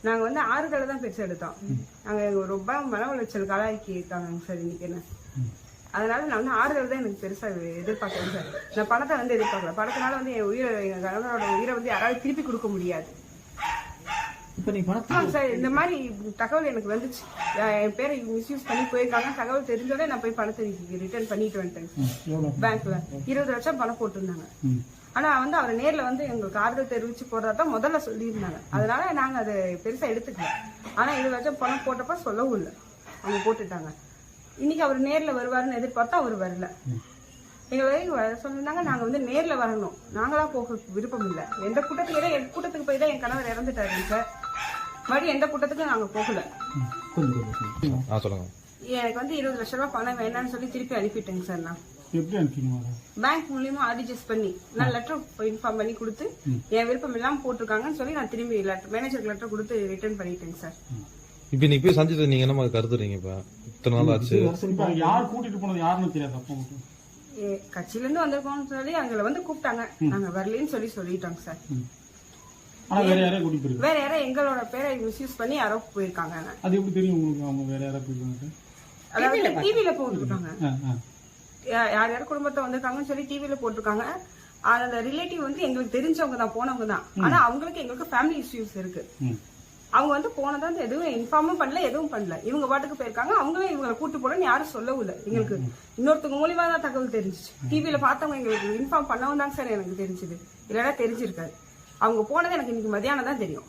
நாங்க வந்து ஆறுதலை தான் பெருசா எடுத்தோம். நாங்க ரொம்ப மன உளைச்சல் காலாக்கி இருக்காங்க சார் இன்னைக்கு என்ன. அதனால நான் வந்து ஆறுதல் தான் எனக்கு பெருசா எதிர்பார்க்கறேன் சார். நான் பணத்தை வந்து எதிர்பார்க்கல. பணத்தினால வந்து எங்க கணவரோட உயிரை வந்து யாராவது திருப்பி கொடுக்க முடியாது. சார் இந்த மாதிரி தகவல் எனக்கு வந்துச்சு. என் பேரை மிஸ்யூஸ் பண்ணி போயிருக்காங்க. தகவல் தெரிஞ்சோட நான் போய் பணத்தை ரிட்டர்ன் பண்ணிட்டு வந்துட்டேன். பேங்க்ல 20 லட்சம் பணம் போட்டிருந்தாங்க. ஆனா வந்து அவர் நேர்ல வந்து எங்களுக்கு ஆறுதல் தெரிவிச்சு போறதான் முதல்ல சொல்லியிருந்தாங்க. அதனால நாங்க அதை பெருசா எடுத்துக்கல. ஆனா 20 லட்சம் பணம் போட்டப்ப சொல்லவும் இல்லை, அவங்க போட்டுட்டாங்க. இன்னைக்கு அவர் நேர்ல வருவாருன்னு எதிர்பார்த்தா அவர் வரல. எங்களை சொல்லியிருந்தாங்க நாங்க வந்து நேர்ல வரணும், நாங்களா போக விருப்பம் இல்லை. எந்த கூட்டத்துக்கு போய் தான் என் கணவர் இறந்துட்டாரு சார். மறுபடியும் எந்த கூட்டத்துக்கும் நாங்க போகல. எனக்கு வந்து 20 லட்சம் ரூபாய் பணம் வேண்டாம்னு சொல்லி திருப்பி அனுப்பிட்டேங்க சார். நான் பேங்க் மூலியமா ஆர்டிஜிஎஸ் பண்ணி நான் லெட்டர் இன்ஃபார்ம் பண்ணி கொடுத்து என் விருப்பம் இல்லாம போட்டிருக்காங்கன்னு சொல்லி நான் திரும்பி மேனேஜருக்கு லெட்டர் கொடுத்து ரிட்டர்ன் பண்ணிட்டேங்க சார். இப்ப நீ போய் சந்திச்சது நீங்க என்ன கருதுறீங்க? இப்ப இத்தனை நாள் ஆச்சு, யார் கூட்டிட்டு போனது யாருன்னு தெரியாது. கட்சியில இருந்து வந்திருக்கோம்னு சொல்லி அங்க வந்து கூப்பிட்டாங்க. நாங்க வரலன்னு சொல்லிட்டோங்க சார். வேற யாரோ எங்களோட பேரை மிஸ்யூஸ் பண்ணி யாரோ போயிருக்காங்க. அது எப்படி தெரியும் உங்களுக்கு? அவங்க வேற யாரோ போயிருக்காங்க, அதாவது டிவில போட்டுருக்காங்க. யார் யார் குடும்பத்தை வந்திருக்காங்கன்னு சொல்லி டிவில போட்டிருக்காங்க. அந்த ரிலேட்டிவ் வந்து எங்களுக்கு தெரிஞ்சவங்க தான், போனவங்க தான். ஆனா அவங்களுக்கு எங்களுக்கு ஃபேமிலி இஷ்யூஸ் இருக்கு. அவங்க வந்து போனதா எதுவும் இன்ஃபார்மும் பண்ணல, எதுவும் பண்ணல. இவங்க பாட்டுக்கு போயிருக்காங்க. அவங்களும் இவங்களை கூட்டு போலன்னு யாரும் சொல்லவும் இல்லை. எங்களுக்கு இன்னொருத்தவங்க மூலியமா தான் தகவல் தெரிஞ்சிச்சு. டிவில பார்த்தவங்க எங்களுக்கு இன்ஃபார்ம் பண்ணவும் தான் சார் எனக்கு தெரிஞ்சது. இல்லைன்னா தெரிஞ்சிருக்காரு. அவங்க போனது எனக்கு இன்னைக்கு மதியானம் தான் தெரியும்.